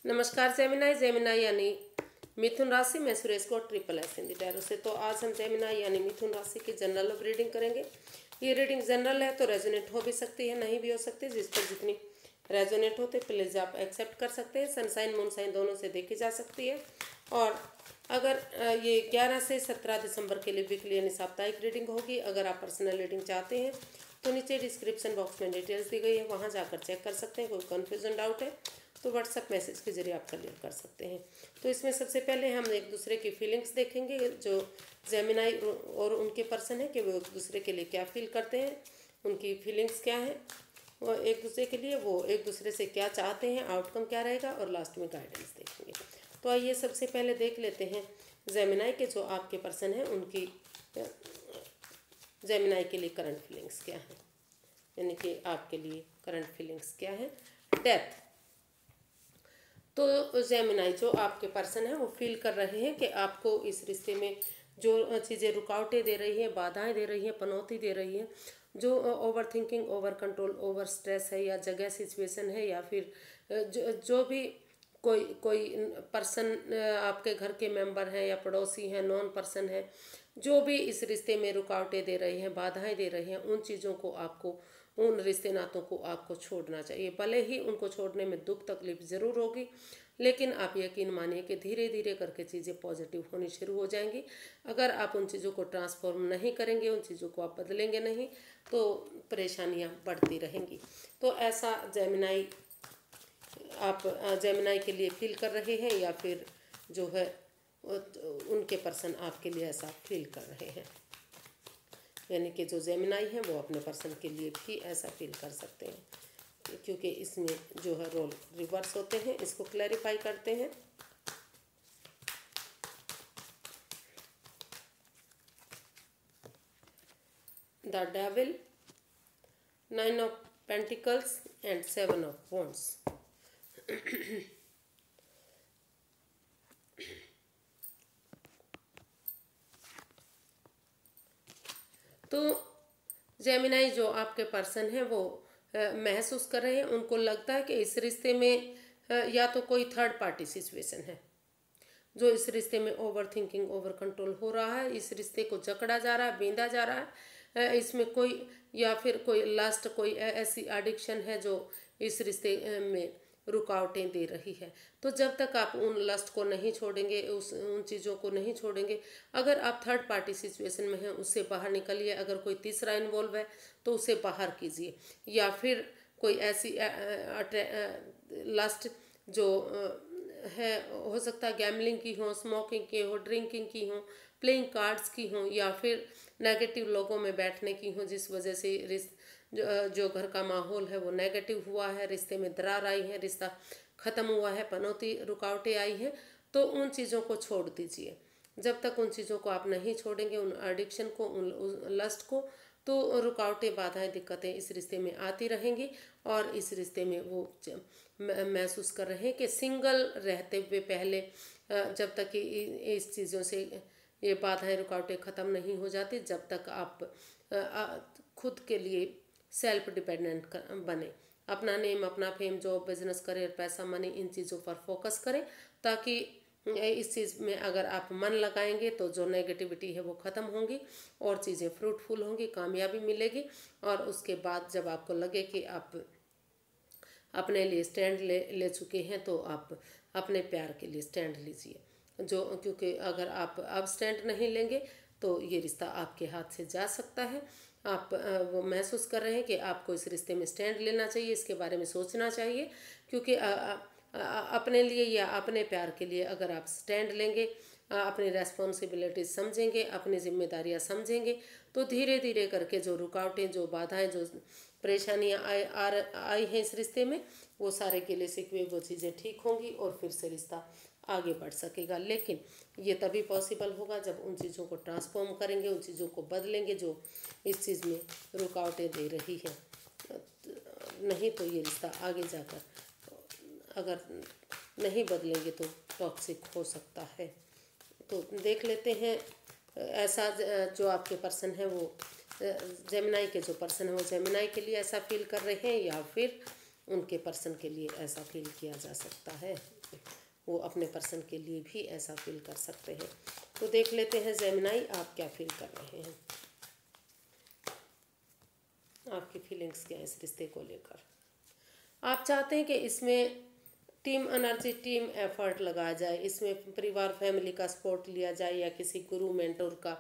नमस्कार Gemini. Gemini यानी मिथुन राशि में सुरेश को ट्रिपल एस हिंदी टैरो से। तो आज हम जेमिनाई यानी मिथुन राशि की जनरल रीडिंग करेंगे। ये रीडिंग जनरल है तो रेजोनेट हो भी सकती है, नहीं भी हो सकती। जिस पर जितनी रेजोनेट होते प्लीज़ आप एक्सेप्ट कर सकते हैं। सनसाइन मूनसाइन दोनों से देखी जा सकती है। और अगर ये 11 से 17 दिसंबर के लिए वीकली यानी साप्ताहिक रीडिंग होगी। अगर आप पर्सनल रीडिंग चाहते हैं तो नीचे डिस्क्रिप्शन बॉक्स में डिटेल्स दी गई है, वहाँ जाकर चेक कर सकते हैं। कोई कन्फ्यूजन डाउट है तो व्हाट्सएप मैसेज के जरिए आप क्लियर कर सकते हैं। तो इसमें सबसे पहले हम एक दूसरे की फीलिंग्स देखेंगे, जो जेमिनाई और उनके पर्सन है कि वो एक दूसरे के लिए क्या फील करते हैं, उनकी फीलिंग्स क्या हैं वो एक दूसरे के लिए, वो एक दूसरे से क्या चाहते हैं, आउटकम क्या रहेगा, और लास्ट में गाइडेंस देखेंगे। तो आइए सबसे पहले देख लेते हैं जेमिनाई के जो आपके पर्सन हैं उनकी जेमिनाई के लिए करंट फीलिंग्स क्या है, यानी कि आपके लिए करंट फीलिंग्स क्या है। डेथ। तो जेमिनाई जो आपके पर्सन है वो फील कर रहे हैं कि आपको इस रिश्ते में जो चीज़ें रुकावटें दे रही हैं, बाधाएं दे रही हैं, पनौती दे रही हैं, जो over thinking, over control, over stress है, या जगह सिचुएशन है, या फिर जो भी कोई कोई पर्सन आपके घर के मेंबर हैं या पड़ोसी हैं, नॉन पर्सन है, जो भी इस रिश्ते में रुकावटें दे रहे हैं, बाधाएं दे रहे हैं, उन चीज़ों को आपको, उन रिश्ते नातों को आपको छोड़ना चाहिए। भले ही उनको छोड़ने में दुख तकलीफ ज़रूर होगी, लेकिन आप यकीन मानिए कि धीरे धीरे करके चीज़ें पॉजिटिव होनी शुरू हो जाएंगी। अगर आप उन चीज़ों को ट्रांसफॉर्म नहीं करेंगे, उन चीज़ों को आप बदलेंगे नहीं, तो परेशानियां बढ़ती रहेंगी। तो ऐसा जेमिनाई आप जेमिनाई के लिए फील कर रहे हैं, या फिर जो है उनके पर्सन आपके लिए ऐसा फील कर रहे हैं, यानी कि जो जेमिनाई है वो अपने पर्सन के लिए भी ऐसा फील कर सकते हैं, क्योंकि इसमें जो है रोल रिवर्स होते हैं। इसको क्लैरिफाई करते हैं। The devil, 9 of pentacles and 7 of wands. तो जेमिनाई जो आपके पर्सन है वो महसूस कर रहे हैं, उनको लगता है कि इस रिश्ते में या तो कोई थर्ड पार्टी सिचुएशन है, जो इस रिश्ते में ओवर थिंकिंग, ओवर कंट्रोल हो रहा है, इस रिश्ते को जकड़ा जा रहा है, बींधा जा रहा है। इसमें कोई, या फिर कोई लास्ट कोई ऐसी एडिक्शन है जो इस रिश्ते में रुकावटें दे रही है। तो जब तक आप उन लस्ट को नहीं छोड़ेंगे, उन चीज़ों को नहीं छोड़ेंगे, अगर आप थर्ड पार्टी सिचुएशन में हैं उससे बाहर निकलिए। अगर कोई तीसरा इन्वॉल्व है तो उसे बाहर कीजिए, या फिर कोई ऐसी लस्ट जो है, हो सकता है गैमलिंग की हो, स्मोकिंग की हो, ड्रिंकिंग की हो, प्लेइंग कार्ड्स की हो, या फिर नेगेटिव लोगों में बैठने की हो, जिस वजह से जो घर का माहौल है वो नेगेटिव हुआ है, रिश्ते में दरार आई है, रिश्ता ख़त्म हुआ है, पनौती रुकावटें आई हैं। तो उन चीज़ों को छोड़ दीजिए। जब तक उन चीज़ों को आप नहीं छोड़ेंगे, उन एडिक्शन को, उन लस्ट को, तो रुकावटें, बाधाएं, दिक्कतें इस रिश्ते में आती रहेंगी। और इस रिश्ते में वो महसूस कर रहे हैं कि सिंगल रहते हुए पहले, जब तक कि इस चीज़ों से ये बाधाएं, रुकावटें ख़त्म नहीं हो जाती, जब तक आप खुद के लिए सेल्फ डिपेंडेंट बने, अपना नेम, अपना फेम, जॉब, बिजनेस, करियर, पैसा, मनी, इन चीज़ों पर फोकस करें, ताकि इस चीज़ में अगर आप मन लगाएंगे तो जो नेगेटिविटी है वो ख़त्म होंगी और चीज़ें फ्रूटफुल होंगी, कामयाबी मिलेगी। और उसके बाद जब आपको लगे कि आप अपने लिए स्टैंड ले चुके हैं, तो आप अपने प्यार के लिए स्टैंड लीजिए। क्योंकि अगर आप अब स्टैंड नहीं लेंगे तो ये रिश्ता आपके हाथ से जा सकता है। आप वो महसूस कर रहे हैं कि आपको इस रिश्ते में स्टैंड लेना चाहिए, इसके बारे में सोचना चाहिए, क्योंकि अपने लिए या अपने प्यार के लिए अगर आप स्टैंड लेंगे, अपनी रेस्पॉन्सिबिलिटीज समझेंगे, अपनी जिम्मेदारियां समझेंगे, तो धीरे धीरे करके जो रुकावटें, जो बाधाएं, जो परेशानियां आई हैं इस रिश्ते में, वो सारे गिले शिकवे, वो चीज़ें ठीक होंगी और फिर से रिश्ता आगे बढ़ सकेगा। लेकिन ये तभी पॉसिबल होगा जब उन चीज़ों को ट्रांसफॉर्म करेंगे, उन चीज़ों को बदलेंगे जो इस चीज़ में रुकावटें दे रही है। नहीं तो ये रिश्ता आगे जाकर, अगर नहीं बदलेंगे तो टॉक्सिक हो सकता है। तो देख लेते हैं ऐसा जो आपके पर्सन है वो जेमिनाई के जो पर्सन है वो जेमिनाई के लिए ऐसा फील कर रहे हैं, या फिर उनके पर्सन के लिए ऐसा फील किया जा सकता है, वो अपने पर्सन के लिए भी ऐसा फील कर सकते हैं। तो देख लेते हैं जेमिनी आप क्या फील कर रहे हैं, आपकी फीलिंग्स क्या है इस रिश्ते को लेकर। आप चाहते हैं कि इसमें टीम एनर्जी, टीम एफर्ट लगाया जाए, इसमें परिवार फैमिली का सपोर्ट लिया जाए, या किसी गुरु मेंटोर का,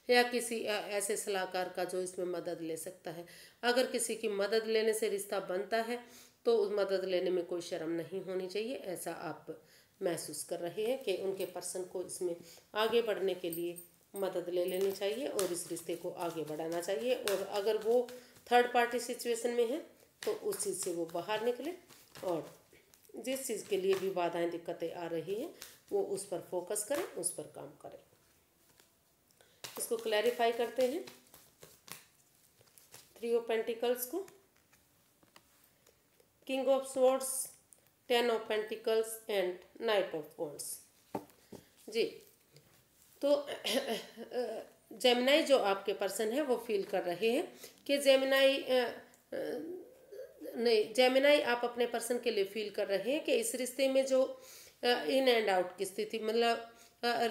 या किसी ऐसे सलाहकार का जो इसमें मदद ले सकता है। अगर किसी की मदद लेने से रिश्ता बनता है तो उस मदद लेने में कोई शर्म नहीं होनी चाहिए, ऐसा आप महसूस कर रहे हैं कि उनके पर्सन को इसमें आगे बढ़ने के लिए मदद ले लेनी चाहिए और इस रिश्ते को आगे बढ़ाना चाहिए। और अगर वो थर्ड पार्टी सिचुएशन में है तो उस चीज़ से वो बाहर निकले, और जिस चीज़ के लिए भी बाधाएं दिक्कतें आ रही हैं वो उस पर फोकस करें, उस पर काम करें। इसको क्लैरिफाई करते हैं, 3 ऑफ पेंटिकल्स को, king of swords, 10 of pentacles and knight of wands. जी, तो जेमिनी जो आपके पर्सन है वो फील कर रहे हैं कि जेमिनी आप अपने पर्सन के लिए फील कर रहे हैं कि इस रिश्ते में जो इन एंड आउट की स्थिति, मतलब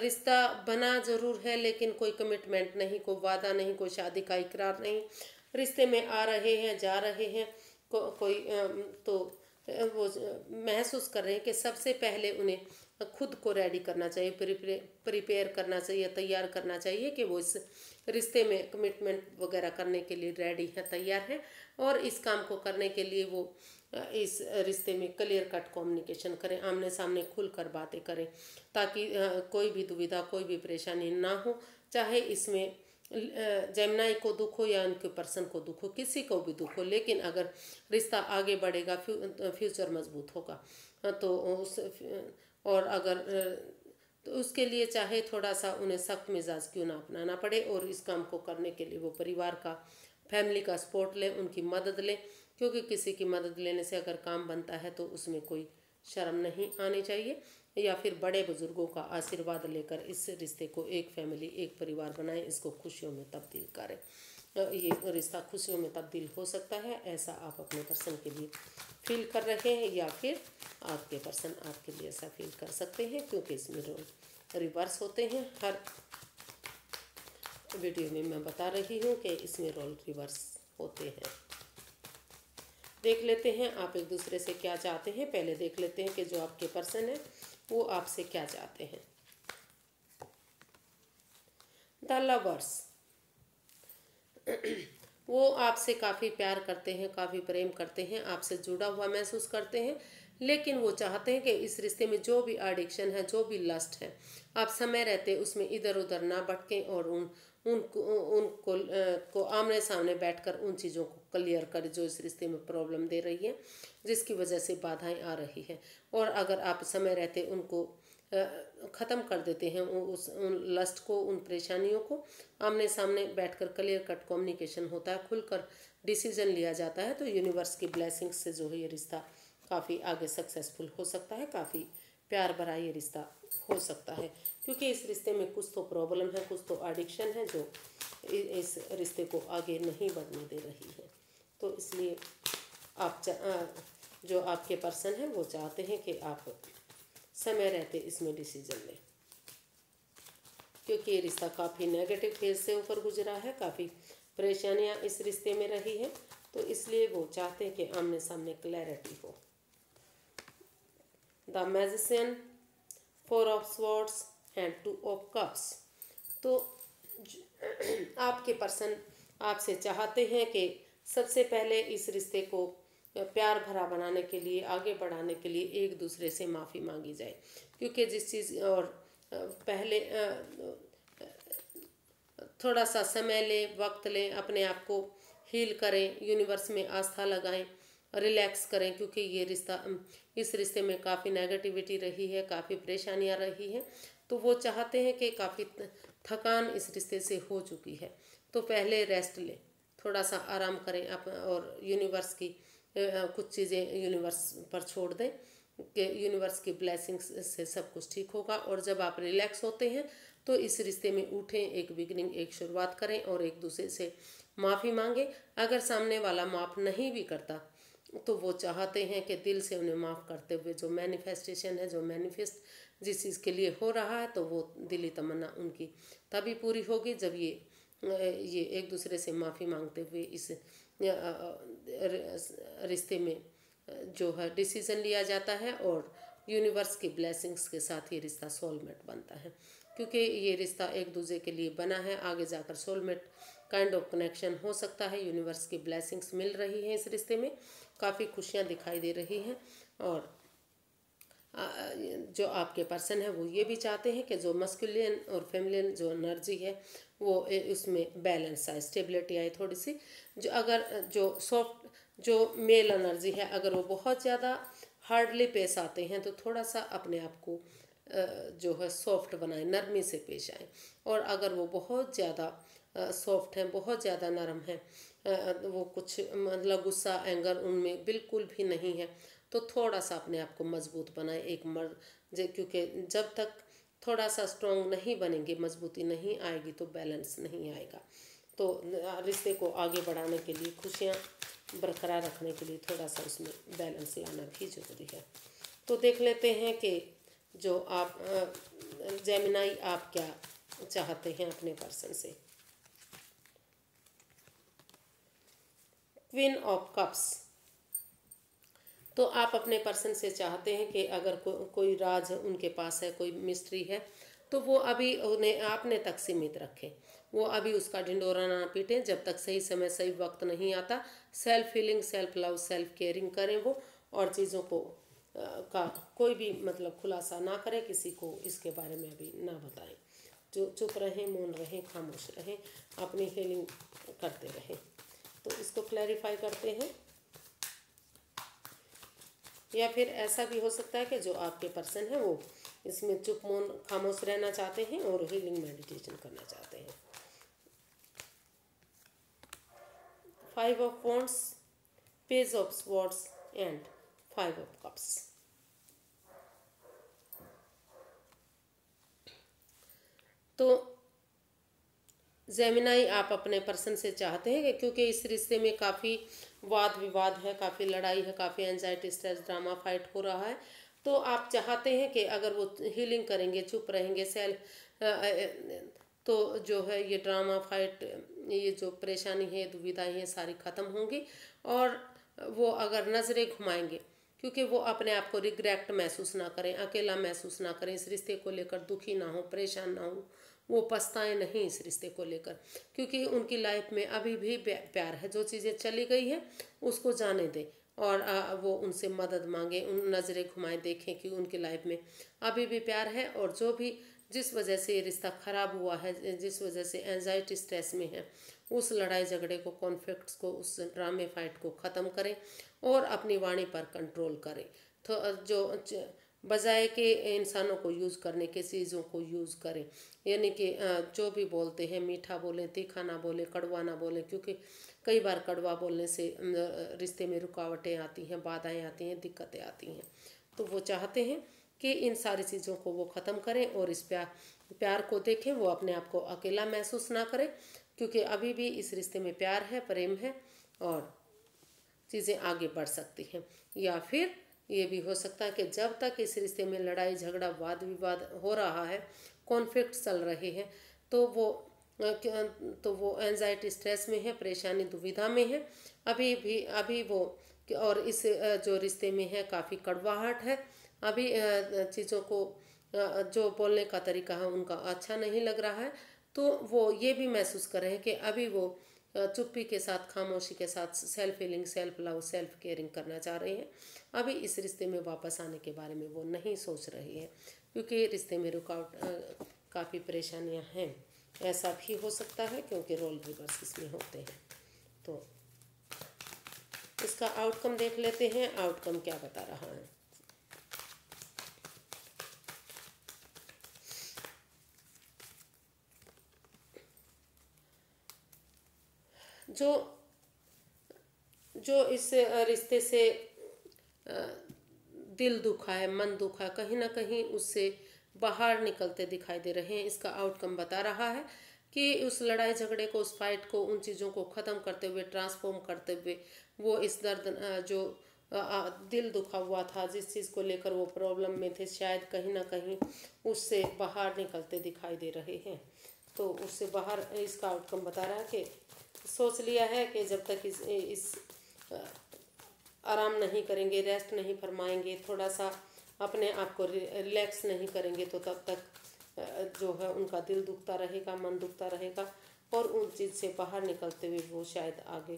रिश्ता बना जरूर है लेकिन कोई कमिटमेंट नहीं, कोई वादा नहीं, कोई शादी का इकरार नहीं, रिश्ते में आ रहे हैं जा रहे हैं, कोई तो वो महसूस कर रहे हैं कि सबसे पहले उन्हें खुद को रेडी करना चाहिए, प्रिपेयर करना चाहिए, तैयार करना चाहिए कि वो इस रिश्ते में कमिटमेंट वगैरह करने के लिए रेडी है, तैयार है। और इस काम को करने के लिए वो इस रिश्ते में क्लियर कट कम्युनिकेशन करें, आमने सामने खुलकर बातें करें, ताकि कोई भी दुविधा, कोई भी परेशानी ना हो, चाहे इसमें जेमिनी को दुख हो या उनके पर्सन को दुख हो, किसी को भी दुख हो, लेकिन अगर रिश्ता आगे बढ़ेगा, फ्यूचर मजबूत होगा, तो उस और अगर तो उसके लिए चाहे थोड़ा सा उन्हें सख्त मिजाज क्यों ना अपनाना पड़े, और इस काम को करने के लिए वो परिवार का, फैमिली का सपोर्ट लें, उनकी मदद लें, क्योंकि किसी की मदद लेने से अगर काम बनता है तो उसमें कोई शर्म नहीं आनी चाहिए, या फिर बड़े बुजुर्गों का आशीर्वाद लेकर इस रिश्ते को एक फैमिली, एक परिवार बनाएं, इसको खुशियों में तब्दील करें। ये रिश्ता खुशियों में तब्दील हो सकता है, ऐसा आप अपने पर्सन के लिए फील कर रहे हैं, या फिर आपके पर्सन आपके लिए ऐसा फील कर सकते हैं, क्योंकि इसमें रोल रिवर्स होते हैं। हर वीडियो में मैं बता रही हूँ कि इसमें रोल रिवर्स होते हैं। देख लेते हैं आप एक दूसरे से क्या चाहते हैं। पहले देख लेते हैं कि जो आपके पर्सन है वो आपसे क्या चाहते हैं। द लवर्स, वो आपसे काफ़ी प्यार करते हैं, काफ़ी प्रेम करते हैं, आपसे जुड़ा हुआ महसूस करते हैं, लेकिन वो चाहते हैं कि इस रिश्ते में जो भी एडिक्शन है, जो भी लस्ट है, आप समय रहते उसमें इधर उधर ना भटकें, और उनको को आमने सामने बैठकर उन चीज़ों को क्लियर करें जो इस रिश्ते में प्रॉब्लम दे रही है, जिसकी वजह से बाधाएं आ रही है। और अगर आप समय रहते उनको ख़त्म कर देते हैं, उन लस्ट को, उन परेशानियों को, आमने सामने बैठकर क्लियर कट कम्युनिकेशन होता है, खुलकर डिसीजन लिया जाता है, तो यूनिवर्स की ब्लेसिंग्स से जो है ये रिश्ता काफ़ी आगे सक्सेसफुल हो सकता है, काफ़ी प्यार भरा ये रिश्ता हो सकता है। क्योंकि इस रिश्ते में कुछ तो प्रॉब्लम है, कुछ तो एडिक्शन है जो इस रिश्ते को आगे नहीं बढ़ने दे रही है। तो इसलिए आप जो आपके पर्सन हैं वो चाहते हैं कि आप समय रहते इसमें डिसीजन लें, क्योंकि ये रिश्ता काफ़ी नेगेटिव फेज से ऊपर गुजरा है, काफ़ी परेशानियां इस रिश्ते में रही है, तो इसलिए वो चाहते हैं कि आमने सामने क्लैरिटी हो। The magician, 4 of swords and 2 of cups. तो आपके पर्सन आपसे चाहते हैं कि सबसे पहले इस रिश्ते को प्यार भरा बनाने के लिए, आगे बढ़ाने के लिए एक दूसरे से माफ़ी मांगी जाए, क्योंकि जिस चीज़ और पहले थोड़ा सा समय लें, वक्त लें, अपने आप को हील करें, यूनिवर्स में आस्था लगाएं, रिलैक्स करें, क्योंकि ये रिश्ता, इस रिश्ते में काफ़ी नेगेटिविटी रही है, काफ़ी परेशानियां रही हैं, तो वो चाहते हैं कि काफ़ी थकान इस रिश्ते से हो चुकी है, तो पहले रेस्ट लें, थोड़ा सा आराम करें और यूनिवर्स की कुछ चीज़ें यूनिवर्स पर छोड़ दें कि यूनिवर्स की ब्लेसिंग्स से सब कुछ ठीक होगा। और जब आप रिलैक्स होते हैं तो इस रिश्ते में उठें, एक बिगिनिंग, एक शुरुआत करें और एक दूसरे से माफ़ी मांगें। अगर सामने वाला माफ़ नहीं भी करता तो वो चाहते हैं कि दिल से उन्हें माफ़ करते हुए जो मैनिफेस्टेशन है, जो मैनिफेस्ट जिस चीज़ के लिए हो रहा है, तो वो दिली तमन्ना उनकी तभी पूरी होगी जब ये एक दूसरे से माफ़ी मांगते हुए इस रिश्ते में जो है डिसीज़न लिया जाता है, और यूनिवर्स की ब्लेसिंग्स के साथ ये रिश्ता सोलमेट बनता है। क्योंकि ये रिश्ता एक दूसरे के लिए बना है, आगे जाकर सोलमेट काइंड ऑफ कनेक्शन हो सकता है। यूनिवर्स की ब्लेसिंग्स मिल रही हैं इस रिश्ते में, काफ़ी खुशियाँ दिखाई दे रही हैं। और जो आपके पर्सन है वो ये भी चाहते हैं कि जो मस्कुलिन और फेमिलिन जो एनर्जी है वो उसमें बैलेंस आए, स्टेबिलिटी आए थोड़ी सी। जो अगर जो सॉफ्ट जो मेल एनर्जी है, अगर वो बहुत ज़्यादा हार्डली पेश आते हैं तो थोड़ा सा अपने आप को जो है सॉफ्ट बनाएं, नरमी से पेश आए। और अगर वो बहुत ज़्यादा सॉफ्ट हैं, बहुत ज़्यादा नरम हैं, वो कुछ मतलब गुस्सा एंगर उनमें बिल्कुल भी नहीं है, तो थोड़ा सा अपने आप को मजबूत बनाए एक मर्द। क्योंकि जब तक थोड़ा सा स्ट्रॉन्ग नहीं बनेंगे, मजबूती नहीं आएगी, तो बैलेंस नहीं आएगा। तो रिश्ते को आगे बढ़ाने के लिए, खुशियाँ बरकरार रखने के लिए थोड़ा सा उसमें बैलेंस लाना भी जरूरी है। तो देख लेते हैं कि जो आप जेमिनाई, आप क्या चाहते हैं अपने पर्सन से। Queen of cups. तो आप अपने पर्सन से चाहते हैं कि अगर कोई राज उनके पास है, कोई मिस्ट्री है, तो वो अभी उन्हें आपने तक सीमित रखें। वो अभी उसका ढिंडोरा ना पीटें जब तक सही समय सही वक्त नहीं आता। Self healing, self love, self caring करें वो, और चीज़ों को का कोई भी मतलब खुलासा ना करें, किसी को इसके बारे में अभी ना बताएं। जो चुप रहें, मौन रहें, खामोश रहें, अपनी हीलिंग करते रहें। तो इसको क्लैरिफाई करते हैं। या फिर ऐसा भी हो सकता है कि जो आपके पर्सन है वो इसमें चुप मौन खामोश रहना चाहते हैं और हीलिंग मेडिटेशन करना चाहते हैं। 5 of wands, page of swords and 5 of cups. तो जेमिनाई, आप अपने पर्सन से चाहते हैं कि क्योंकि इस रिश्ते में काफ़ी वाद विवाद है, काफ़ी लड़ाई है, काफ़ी एंजाइटी, स्ट्रेस, ड्रामा, फाइट हो रहा है, तो आप चाहते हैं कि अगर वो हीलिंग करेंगे, चुप रहेंगे, तो जो है ये ड्रामा, फाइट, ये जो परेशानी है, दुविधाएं हैं, सारी ख़त्म होंगी। और वो अगर नज़रें घुमाएंगे, क्योंकि वो अपने आप को रिग्रेट महसूस ना करें, अकेला महसूस ना करें, इस रिश्ते को लेकर दुखी ना हो, परेशान ना हो, वो पछताएं नहीं इस रिश्ते को लेकर, क्योंकि उनकी लाइफ में अभी भी प्यार है। जो चीज़ें चली गई है उसको जाने दें, और वो उनसे मदद मांगे, उन नज़रें घुमाएं, देखें कि उनकी लाइफ में अभी भी प्यार है। और जो भी जिस वजह से ये रिश्ता ख़राब हुआ है, जिस वजह से एंजाइटी स्ट्रेस में है, उस लड़ाई झगड़े को, कॉन्फ्लिक्ट्स को, उस ड्रामे फाइट को ख़त्म करें और अपनी वाणी पर कंट्रोल करें। तो जो बजाय के इंसानों को यूज़ करने के, चीज़ों को यूज़ करें, यानी कि जो भी बोलते हैं मीठा बोलें, तीखा ना बोलें, कड़वा ना बोलें, क्योंकि कई बार कड़वा बोलने से रिश्ते में रुकावटें आती हैं, बाधाएं आती हैं, दिक्कतें आती हैं। तो वो चाहते हैं कि इन सारी चीज़ों को वो ख़त्म करें और इस प्यार को देखें, वो अपने आप को अकेला महसूस ना करें, क्योंकि अभी भी इस रिश्ते में प्यार है, प्रेम है, और चीज़ें आगे बढ़ सकती हैं। या फिर ये भी हो सकता है कि जब तक इस रिश्ते में लड़ाई झगड़ा, वाद विवाद हो रहा है, कॉन्फ्लिक्ट चल रहे हैं, तो वो एंजाइटी स्ट्रेस में है, परेशानी दुविधा में है, अभी वो, और इस जो रिश्ते में है काफ़ी कड़वाहट है, अभी चीज़ों को जो बोलने का तरीका है उनका अच्छा नहीं लग रहा है। तो वो ये भी महसूस कर रहे हैं कि अभी वो चुप्पी के साथ, खामोशी के साथ self healing, self love, self caring करना चाह रहे हैं। अभी इस रिश्ते में वापस आने के बारे में वो नहीं सोच रही है, क्योंकि रिश्ते में रुकावट, काफ़ी परेशानियां हैं। ऐसा भी हो सकता है क्योंकि रोल रिवर्स इसमें होते हैं। तो इसका आउटकम देख लेते हैं, आउटकम क्या बता रहा है। जो जो इस रिश्ते से दिल दुखा है, मन दुखा है, कहीं ना कहीं उससे बाहर निकलते दिखाई दे रहे हैं। इसका आउटकम बता रहा है कि उस लड़ाई झगड़े को, उस फाइट को, उन चीज़ों को ख़त्म करते हुए, ट्रांसफॉर्म करते हुए वो इस दर्द जो दिल दुखा हुआ था, जिस चीज़ को लेकर वो प्रॉब्लम में थे, शायद कहीं ना कहीं उससे बाहर निकलते दिखाई दे रहे हैं। तो उससे बाहर इसका आउटकम बता रहा है कि सोच लिया है कि जब तक इस आराम नहीं करेंगे, रेस्ट नहीं फरमाएंगे, थोड़ा सा अपने आप को रिलैक्स नहीं करेंगे, तो तब तक जो है उनका दिल दुखता रहेगा, मन दुखता रहेगा, और उन चीज़ से बाहर निकलते हुए वो शायद आगे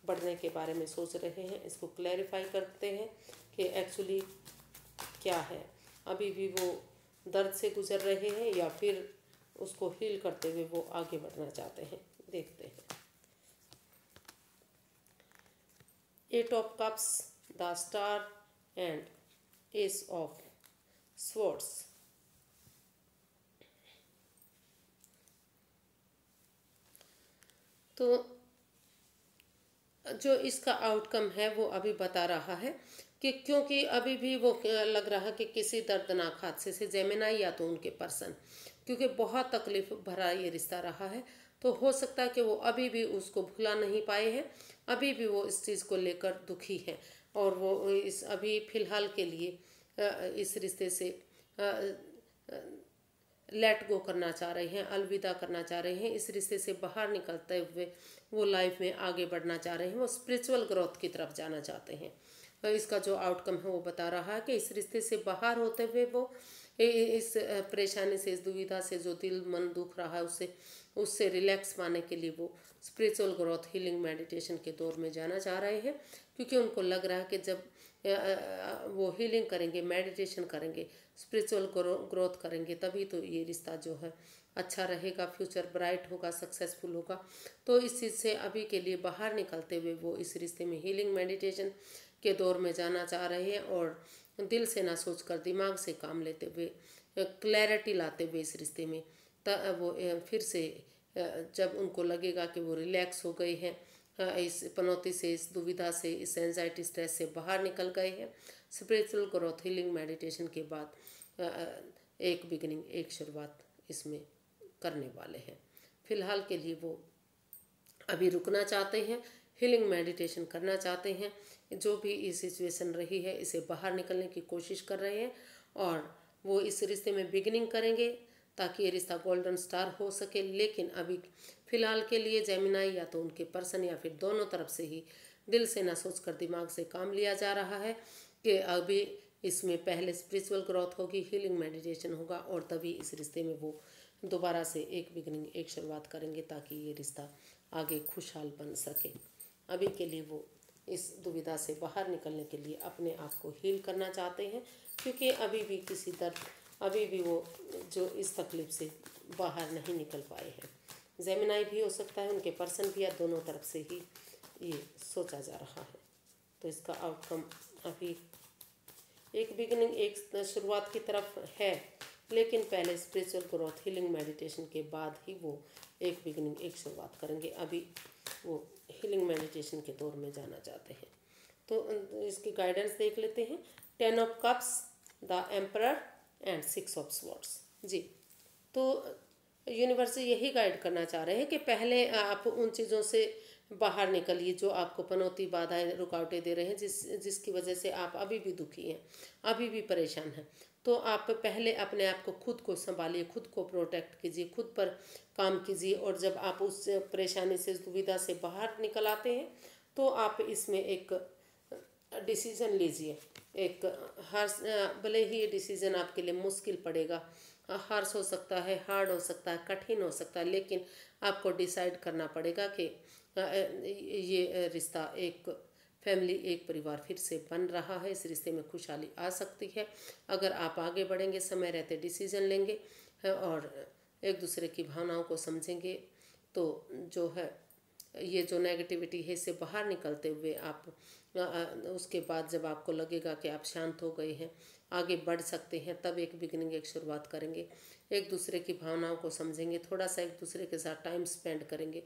बढ़ने के बारे में सोच रहे हैं। इसको क्लैरिफाई करते हैं कि एक्चुअली क्या है, अभी भी वो दर्द से गुजर रहे हैं या फिर उसको हील करते हुए वो आगे बढ़ना चाहते हैं। देखते हैं। Eight of cups, the star and ace of swords. तो जो इसका आउटकम है वो अभी बता रहा है कि क्योंकि अभी भी वो लग रहा है कि किसी दर्दनाक हादसे से जेमिनाई या तो उनके पर्सन, क्योंकि बहुत तकलीफ भरा ये रिश्ता रहा है, तो हो सकता है कि वो अभी भी उसको भुला नहीं पाए हैं, अभी भी वो इस चीज़ को लेकर दुखी हैं, और वो इस अभी फ़िलहाल के लिए इस रिश्ते से लेट गो करना चाह रहे हैं, अलविदा करना चाह रहे हैं, इस रिश्ते से बाहर निकलते हुए वो लाइफ में आगे बढ़ना चाह रहे हैं, वो स्पिरिचुअल ग्रोथ की तरफ जाना चाहते हैं। इसका जो आउटकम है वो बता रहा है कि इस रिश्ते से बाहर होते हुए वो इस परेशानी से, इस दुविधा से, जो दिल मन दुख रहा है, उससे रिलैक्स पाने के लिए वो स्पिरिचुअल ग्रोथ, हीलिंग, मेडिटेशन के दौर में जाना चाह रहे हैं, क्योंकि उनको लग रहा है कि जब वो हीलिंग करेंगे, मेडिटेशन करेंगे, स्पिरिचुअल ग्रोथ करेंगे, तभी तो ये रिश्ता जो है अच्छा रहेगा, फ्यूचर ब्राइट होगा, सक्सेसफुल होगा। तो इस चीज़ से अभी के लिए बाहर निकलते हुए वो इस रिश्ते में हीलिंग मेडिटेशन के दौर में जाना चाह रहे हैं, और दिल से ना सोचकर दिमाग से काम लेते हुए, क्लैरिटी लाते हुए इस रिश्ते में वो फिर से जब उनको लगेगा कि वो रिलैक्स हो गए हैं, इस पनौती से, इस दुविधा से, इस एंजाइटी स्ट्रेस से बाहर निकल गए हैं, स्पिरिचुअल ग्रोथ, हीलिंग, मेडिटेशन के बाद एक बिगिनिंग, एक शुरुआत इसमें करने वाले हैं। फिलहाल के लिए वो अभी रुकना चाहते हैं, हीलिंग मेडिटेशन करना चाहते हैं, जो भी ये सिचुएशन रही है इसे बाहर निकलने की कोशिश कर रहे हैं, और वो इस रिश्ते में बिगिनिंग करेंगे ताकि ये रिश्ता गोल्डन स्टार हो सके। लेकिन अभी फ़िलहाल के लिए जेमिनाई या तो उनके पर्सन या फिर दोनों तरफ से ही दिल से ना सोचकर दिमाग से काम लिया जा रहा है कि अभी इसमें पहले स्पिरिचुअल ग्रोथ होगी, हीलिंग मेडिटेशन होगा, और तभी इस रिश्ते में वो दोबारा से एक बिगनिंग, एक शुरुआत करेंगे ताकि ये रिश्ता आगे खुशहाल बन सके। अभी के लिए वो इस दुविधा से बाहर निकलने के लिए अपने आप को हील करना चाहते हैं, क्योंकि अभी भी किसी दर्द, अभी भी वो जो इस तकलीफ से बाहर नहीं निकल पाए हैं। जेमिनाई भी हो सकता है, उनके पर्सन भी, या दोनों तरफ से ही ये सोचा जा रहा है। तो इसका आउटकम अभी एक बिगिनिंग, एक शुरुआत की तरफ है, लेकिन पहले स्पिरिचुअल ग्रोथ, हीलिंग, मेडिटेशन के बाद ही वो एक बिगिनिंग, एक शुरुआत करेंगे। अभी वो हीलिंग मेडिटेशन के दौर में जाना चाहते हैं। तो इसकी गाइडेंस देख लेते हैं। 10 of cups, the emperor and 6 of swords. जी, तो यूनिवर्स यही गाइड करना चाह रहे हैं कि पहले आप उन चीज़ों से बाहर निकलिए जो आपको पनौती, बाधाएं, रुकावटें दे रहे हैं, जिसकी वजह से आप अभी भी दुखी हैं, अभी भी परेशान हैं। तो आप पहले अपने आप को, खुद को संभालिए, खुद को प्रोटेक्ट कीजिए, खुद पर काम कीजिए, और जब आप उस परेशानी से, इस दुविधा से बाहर निकल आते हैं तो आप इसमें एक डिसीज़न लीजिए। एक हर भले ही ये डिसीज़न आपके लिए मुश्किल पड़ेगा, हार्श हो सकता है, हार्ड हो सकता है, कठिन हो सकता है, लेकिन आपको डिसाइड करना पड़ेगा कि ये रिश्ता, एक फैमिली, एक परिवार फिर से बन रहा है, इस रिश्ते में खुशहाली आ सकती है अगर आप आगे बढ़ेंगे, समय रहते डिसीजन लेंगे और एक दूसरे की भावनाओं को समझेंगे। तो जो है, ये जो नेगेटिविटी है इससे बाहर निकलते हुए आप उसके बाद जब आपको लगेगा कि आप शांत हो गए हैं, आगे बढ़ सकते हैं, तब एक बिगिनिंग, एक शुरुआत करेंगे, एक दूसरे की भावनाओं को समझेंगे, थोड़ा सा एक दूसरे के साथ टाइम स्पेंड करेंगे,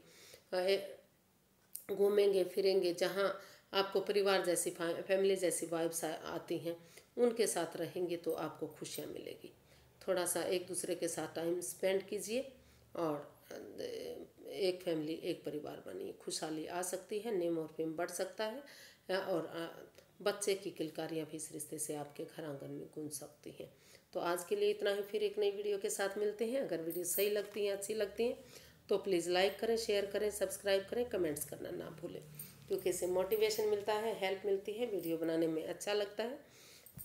घूमेंगे फिरेंगे, जहाँ आपको परिवार जैसी, फैमिली जैसी वाइब्स आती हैं, उनके साथ रहेंगे तो आपको खुशियाँ मिलेगी। थोड़ा सा एक दूसरे के साथ टाइम स्पेंड कीजिए और एक फैमिली, एक परिवार बनी, खुशहाली आ सकती है, नेम और फेम बढ़ सकता है और बच्चे की किलकारियाँ भी इस रिश्ते से आपके घर आंगन में गूंज सकती हैं। तो आज के लिए इतना ही, फिर एक नई वीडियो के साथ मिलते हैं। अगर वीडियो सही लगती हैं, अच्छी लगती हैं तो प्लीज़ लाइक करें, शेयर करें, सब्सक्राइब करें, कमेंट्स करना ना भूलें, क्योंकि इससे मोटिवेशन मिलता है, हेल्प मिलती है, वीडियो बनाने में अच्छा लगता है।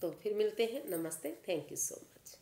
तो फिर मिलते हैं। नमस्ते, थैंक यू सो मच।